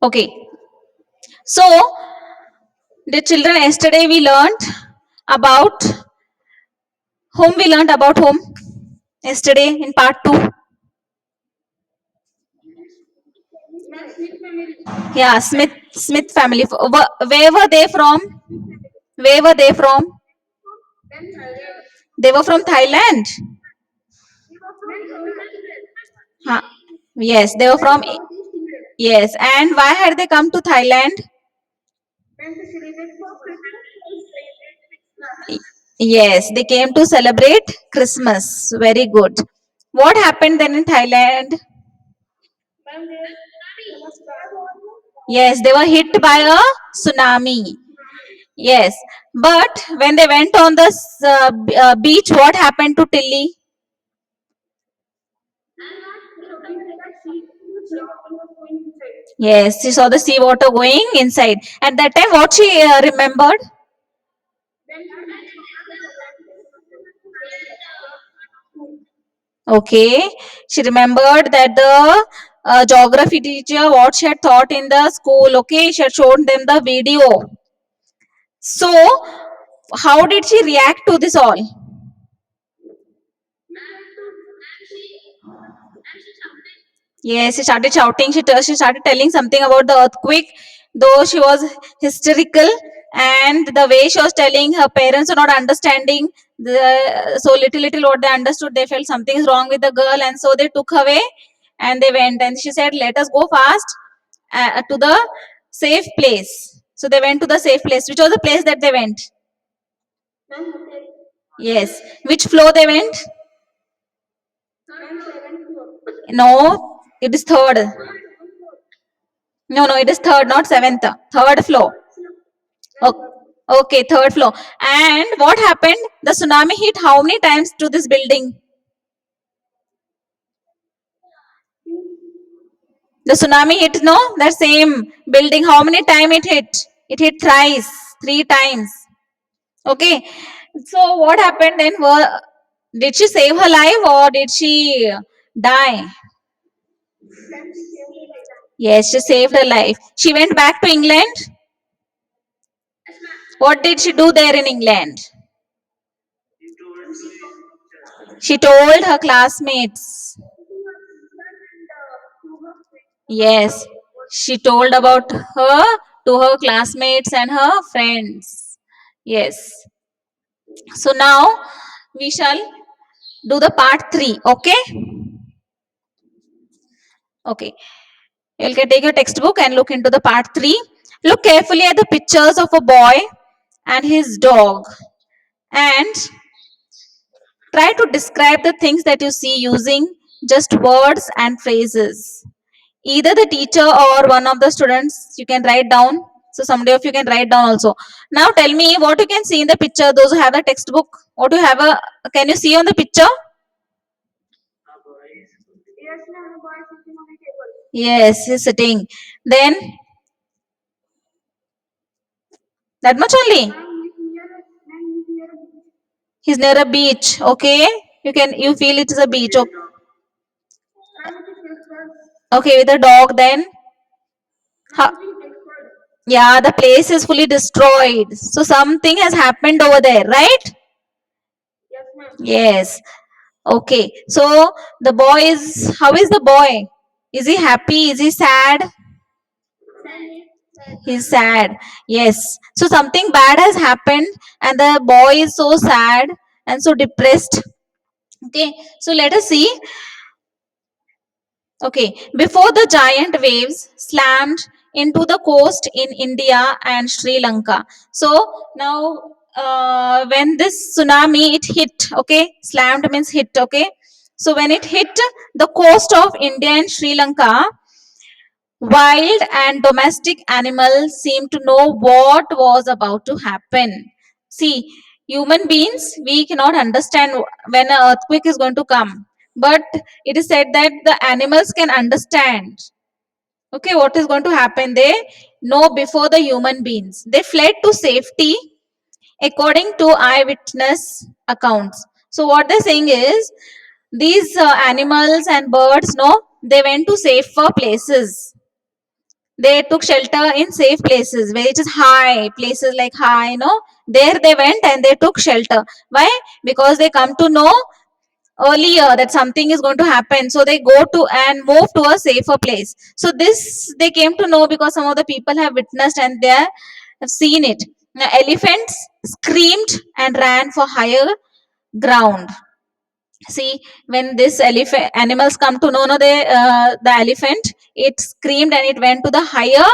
Okay. So, the children, yesterday we learned about whom we learned about whom yesterday in part 2. Yeah, Smith family. Where were they from? Where were they from? They were from Thailand. Huh. Yes, they were from. Yes, and why had they come to Thailand? Yes, they came to celebrate Christmas. Very good. What happened then in Thailand? Yes, they were hit by a tsunami. Yes, but when they went on the beach, what happened to Tilly? Yes, she saw the seawater going inside. At that time, what she remembered? Okay, she remembered that the geography teacher, what she had taught in the school. Okay, she had shown them the video. So, how did she react to this all? Yes, she started shouting. She started telling something about the earthquake, though she was hysterical, and the way she was telling, her parents were not understanding. So little what they understood, they felt something is wrong with the girl, and so they took her away, and they went. And she said, "Let us go fast to the safe place." So they went to the safe place. Which was the place that they went? Yes. Which floor they went? No, it is third. No, it is third, not seventh. Third floor. Okay, third floor. And what happened? The tsunami hit how many times to this building? The tsunami hit, no? That same building. How many times it hit? It hit thrice, 3 times. Okay. So what happened then? Did she save her life or did she die? Yes, she saved her life. She went back to England. What did she do there in England? She told her classmates. Yes, she told about her to her classmates and her friends. Yes. So now we shall do the part 3. Okay. Okay. You can take your textbook and look into the part 3. Look carefully at the pictures of a boy and his dog and try to describe the things that you see using just words and phrases. Either the teacher or one of the students, you can write down. So somebody of you can write down also. Now tell me what you can see in the picture. Those who have the textbook, what you have a can you see on the picture? Yes, he's sitting. Then that much only. He's near a beach. Okay, you feel it is a beach. Okay, with a dog. Then how, yeah, the place is fully destroyed. So something has happened over there, right? Yes. Okay. So the boy is how is the boy? Is he happy? Is he sad? He's sad. Yes. So something bad has happened and the boy is so sad and so depressed. Okay. So let us see. Okay. Before the giant waves slammed into the coast in India and Sri Lanka. So now when this tsunami it hit, okay, slammed means hit, okay. So when it hit the coast of India and Sri Lanka, wild and domestic animals seemed to know what was about to happen. See, human beings, we cannot understand when an earthquake is going to come. But it is said that the animals can understand. Okay, what is going to happen? They know before the human beings. They fled to safety according to eyewitness accounts. So, what they're saying is these animals and birds, no, they went to safer places. They took shelter in safe places, which is high places, like high, there they went and they took shelter. Why? Because they come to know earlier that something is going to happen, so they go to and move to a safer place. So this they came to know because some of the people have witnessed and they have seen it. Now, elephants screamed and ran for higher ground. See, when this elephant animals come to know, no, they the elephant, it screamed and it went to the higher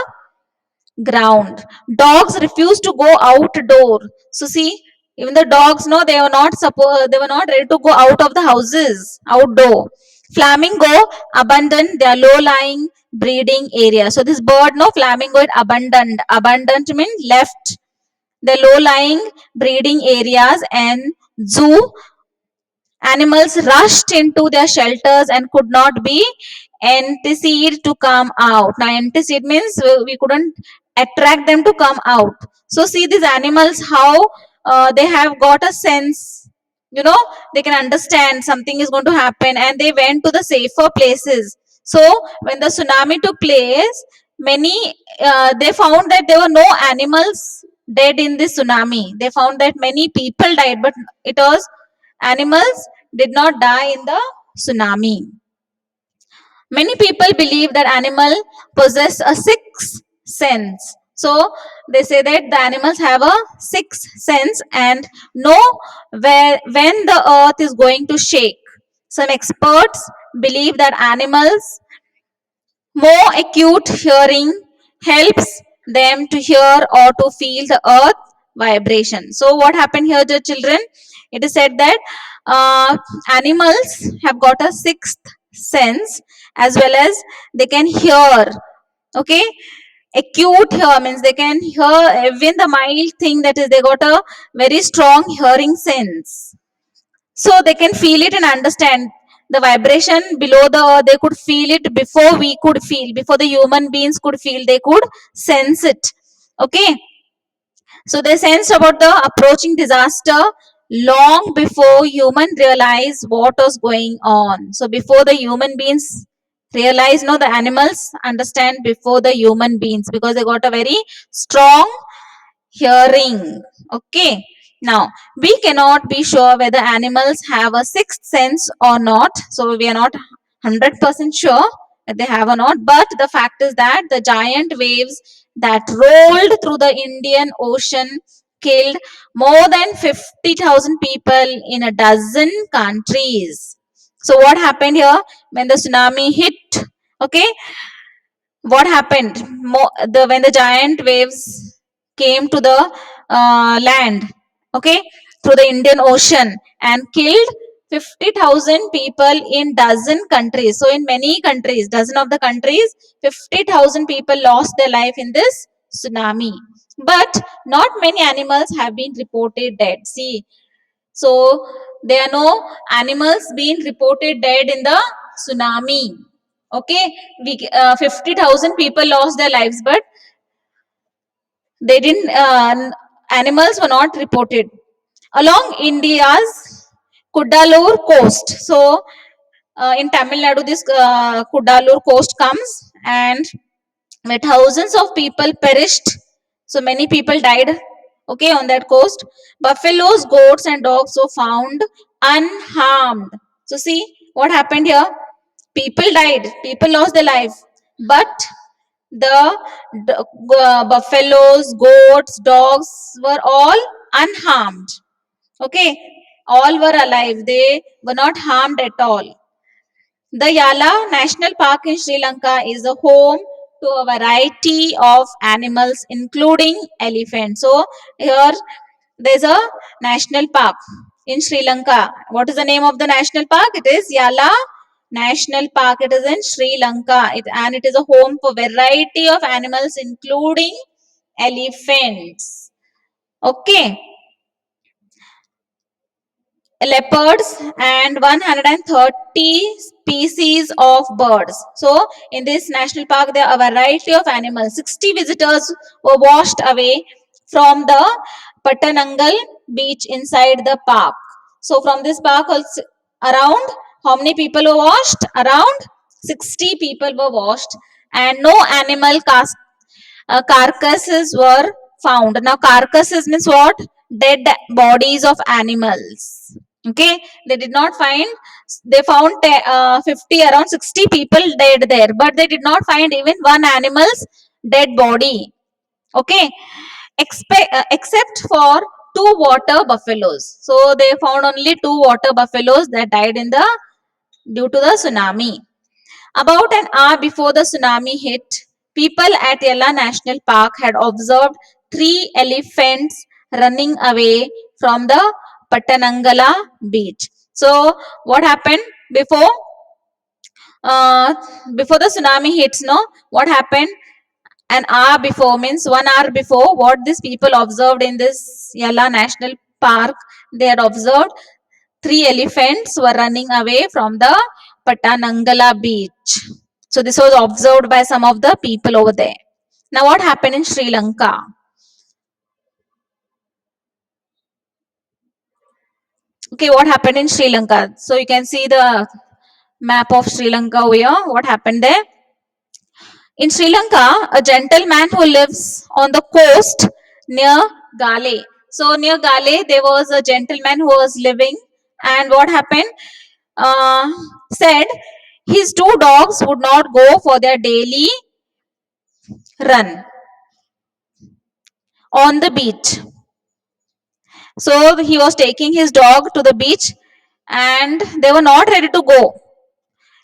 ground. Dogs refuse to go outdoor. So see, even the dogs, no, they were not ready to go out of the houses outdoor. Flamingo abandoned their low lying breeding area. So this bird, no, flamingo, it abandoned means left the low lying breeding areas, and zoo animals rushed into their shelters and could not be anticipated to come out. Now, anticipate means we couldn't attract them to come out. So, see these animals how they have got a sense. They can understand something is going to happen, and they went to the safer places. So, when the tsunami took place, many they found that there were no animals dead in this tsunami. They found that many people died, but it was animals did not die in the tsunami. Many people believe that animal possess a sixth sense. So they say that the animals have a sixth sense and know where when the earth is going to shake. Some experts believe that animals more acute hearing helps them to hear or to feel the earth vibration. So, what happened here, the children? It is said that animals have got a sixth sense, as well as they can hear. Okay, acute hear means they can hear even the mild thing, that is, they got a very strong hearing sense, so they can feel it and understand the vibration below the earth. They could feel it before we could feel, before the human beings could feel, they could sense it. Okay, so they sensed about the approaching disaster long before human realized what was going on. So before the human beings realize, no, the animals understand before the human beings, because they got a very strong hearing. Okay. Now, we cannot be sure whether animals have a sixth sense or not. So, we are not 100% sure that they have or not. But the fact is that the giant waves that rolled through the Indian Ocean killed more than 50,000 people in a dozen countries. So, what happened here when the tsunami hit? Okay, what happened when the giant waves came to the land, okay, through the Indian Ocean, and killed 50,000 people in dozen countries. So in many countries, dozen of the countries, 50,000 people lost their life in this tsunami. But not many animals have been reported dead. See, so there are no animals being reported dead in the tsunami. Okay, 50,000 people lost their lives, but they didn't. Animals were not reported along India's Kudalur coast. So in Tamil Nadu, this Kudalur coast comes, and where thousands of people perished. So many people died, okay, on that coast. Buffaloes, goats, and dogs were found unharmed. So see what happened here. People died, people lost their life, but the buffaloes, goats, dogs were all unharmed. Okay, all were alive. They were not harmed at all. The Yala National Park in Sri Lanka is a home to a variety of animals, including elephants. So here there's a national park in Sri Lanka. What is the name of the national park? It is Yala National Park. It is in Sri Lanka, and it is a home for variety of animals, including elephants. Okay, leopards and 130 species of birds. So in this national park there are a variety of animals. 60 visitors were washed away from the Patanangal beach inside the park. So from this park also, around how many people were washed? Around 60 people were washed, and no animal carcasses were found. Now, carcasses means what? Dead bodies of animals. Okay, they did not find. They found 50, around 60 people dead there, but they did not find even one animal's dead body. Okay, except for two water buffaloes. So they found only two water buffaloes that died in the due to the tsunami. About an hour before the tsunami hit, people at Yella National Park had observed three elephants running away from the Patanangala beach. So, what happened before? Before the tsunami hits, no, what happened? An hour before, means 1 hour before, what these people observed in this Yella National Park, they had observed three elephants were running away from the Patanangala beach. So this was observed by some of the people over there. Now what happened in Sri Lanka? Okay, what happened in Sri Lanka? So you can see the map of Sri Lanka over here. What happened there? In Sri Lanka, a gentleman who lives on the coast near Gale. So near Gale, there was a gentleman who was living, and what happened? Uh, said his two dogs would not go for their daily run on the beach. So he was taking his dog to the beach, and they were not ready to go.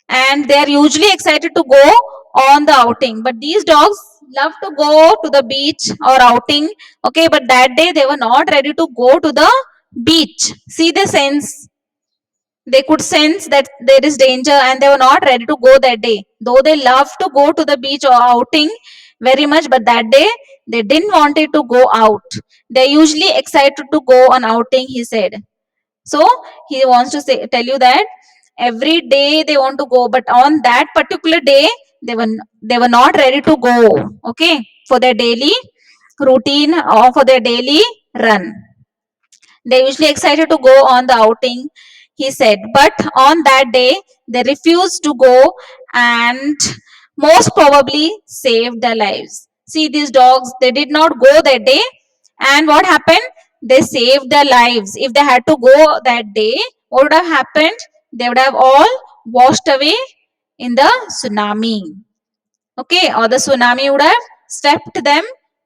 And they are usually excited to go on the outing. But these dogs love to go to the beach or outing. Okay, but that day they were not ready to go to the beach. See the sense. They could sense that there is danger and they were not ready to go that day. Though they love to go to the beach or outing very much, but that day they didn't want it to go out. They're usually excited to go on outing, he said. So he wants to say tell you that every day they want to go, but on that particular day they were not ready to go. Okay, for their daily routine or for their daily run. They usually excited to go on the outing, he said. But on that day, they refused to go and most probably saved their lives. See, these dogs, they did not go that day. And what happened? They saved their lives. If they had to go that day, what would have happened? They would have all washed away in the tsunami. Okay, or the tsunami would have swept them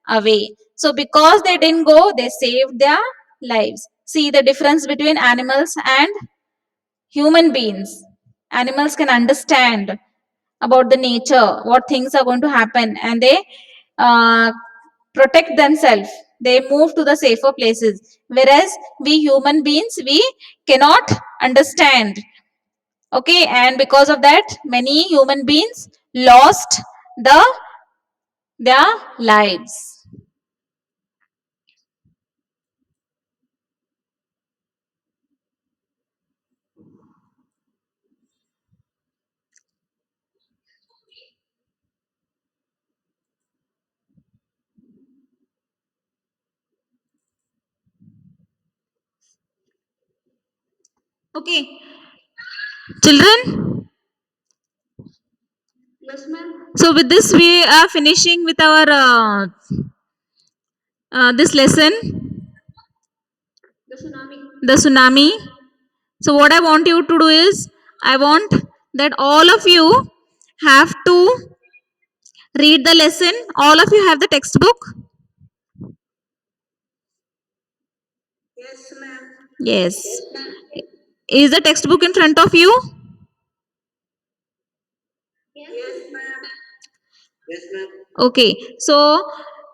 away. So, because they didn't go, they saved their lives. See the difference between animals and human beings. Animals can understand about the nature, what things are going to happen, and they uh, protect themselves. They move to the safer places. Whereas we human beings, we cannot understand. Okay, and because of that, many human beings lost their lives. Okay, children. So with this, we are finishing with our this lesson, the tsunami. So what I want you to do is, I want that all of you have to read the lesson. All of you have the textbook. Yes. Is the textbook in front of you? Okay, so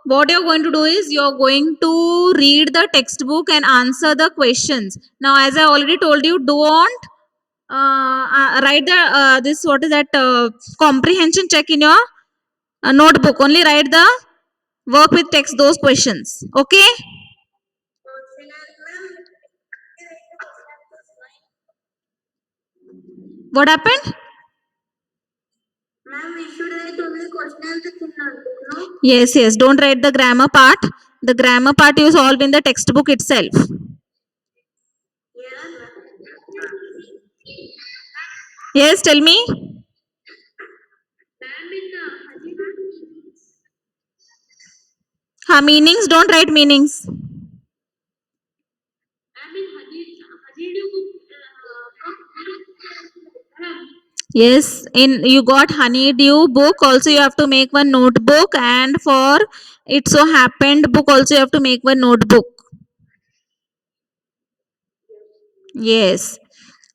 what you're going to do is you're going to read the textbook and answer the questions. Now, as I already told you, don't write the this what is that comprehension check in your notebook. Only write the work with text those questions. Okay. What happened? Yes, yes. Don't write the grammar part. The grammar part is solved in the textbook itself. Yes, tell me. Meanings, don't write meanings. Yes, in you got honeydew book also you have to make one notebook, and for it so happened book also you have to make one notebook. Yes.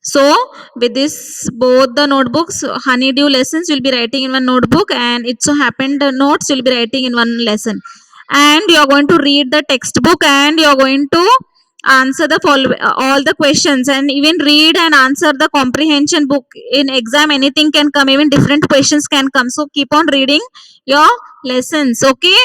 So with this both the notebooks, honeydew lessons you'll be writing in one notebook, and it so happened the notes you'll be writing in one lesson. And you are going to read the textbook, and you are going to answer the all the questions, and even read and answer the comprehension book. In exam anything can come, even different questions can come. So keep on reading your lessons, okay?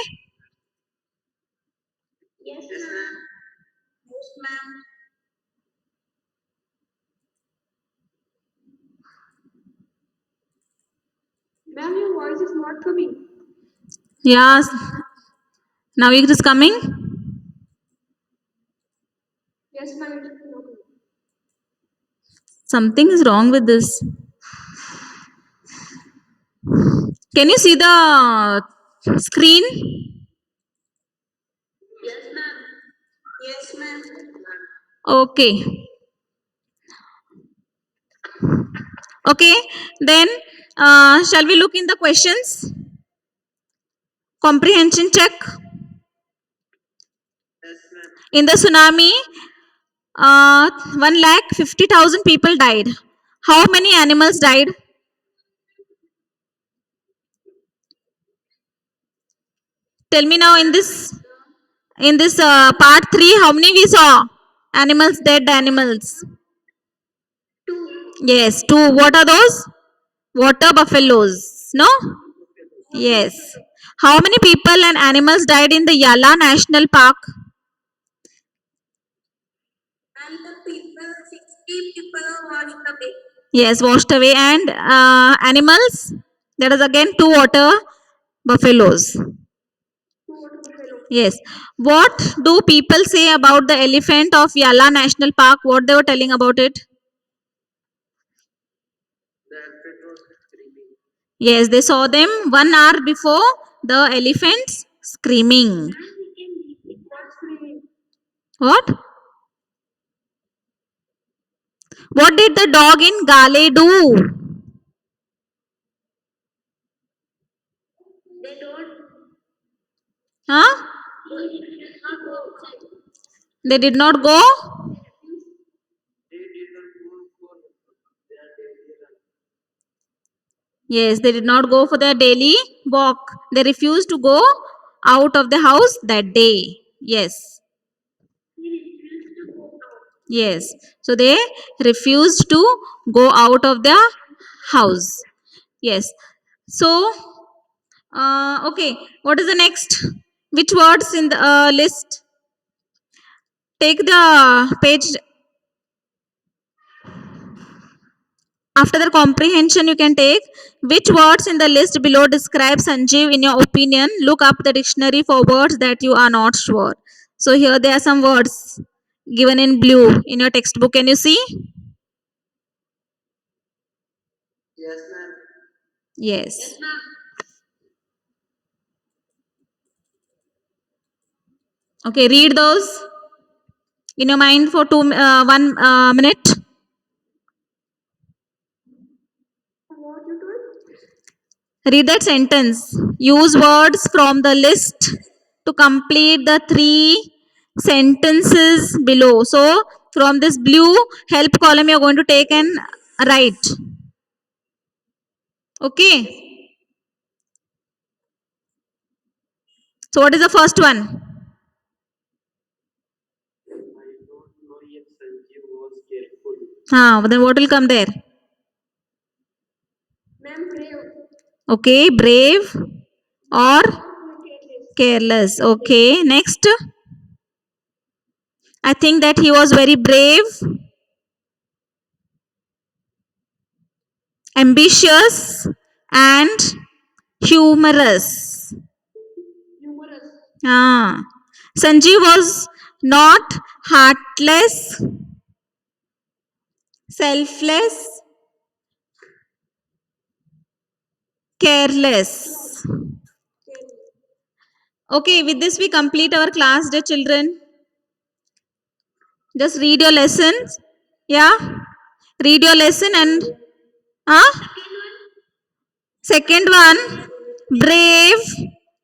Yes. Now it is coming. Something is wrong with this. Can you see the screen? Okay. Okay. Then, shall we look in the questions? Comprehension check. In the tsunami, 1,50,000 people died. How many animals died? Tell me now. In this part three, how many we saw? Animals, dead animals. Yes, two. What are those? Water buffaloes. No. Yes. How many people and animals died in the Yala National Park? Yes, washed away. And animals? That is again two water buffaloes. Yes. What do people say about the elephant of Yala National Park? What they were telling about it? Yes, they saw them 1 hour before the elephants screaming. What? What did the dog in Gale do? Huh? They did not go. Yes, they did not go for their daily walk. They refused to go out of the house that day. Yes. Yes. So they refused to go out of the house. Yes. So, okay. What is the next? Which words in the list? Take the page. After the comprehension, you can take which words in the list below describe Sanjeev in your opinion. Look up the dictionary for words that you are not sure. So here there are some words given in blue in your textbook. Can you see? Yes. Okay, read those in your mind for 1 minute. Read that sentence. Use words from the list to complete the three sentences below. So, from this blue help column, you're going to take and write. Okay. So, what is the first one? Then what will come there? Okay, brave or careless. Okay, next. I think that he was very brave, ambitious, and humorous. Ah. Sanjeev was not heartless, selfless, careless. Okay, with this we complete our class, dear children. Just read your lessons. Yeah, read your lesson and second one, brave.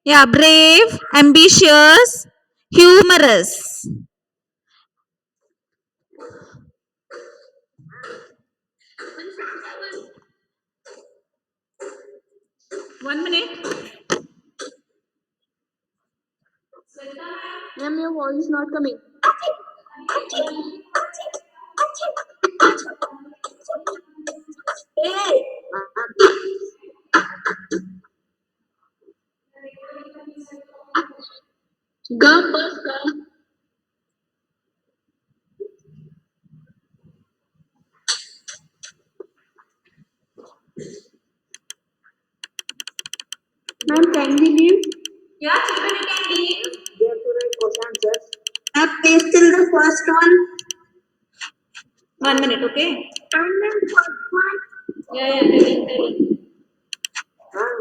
Yeah, brave, ambitious, humorous. 1 minute. Ma'am, your voice is not coming. Hey, gum bus gum. Ma'am, can we leave? Yeah, children, you can leave. They have to write question answers. Ma'am, please till the first one. 1 minute, okay? And then first one. Yeah, yeah, telling. Ma'am,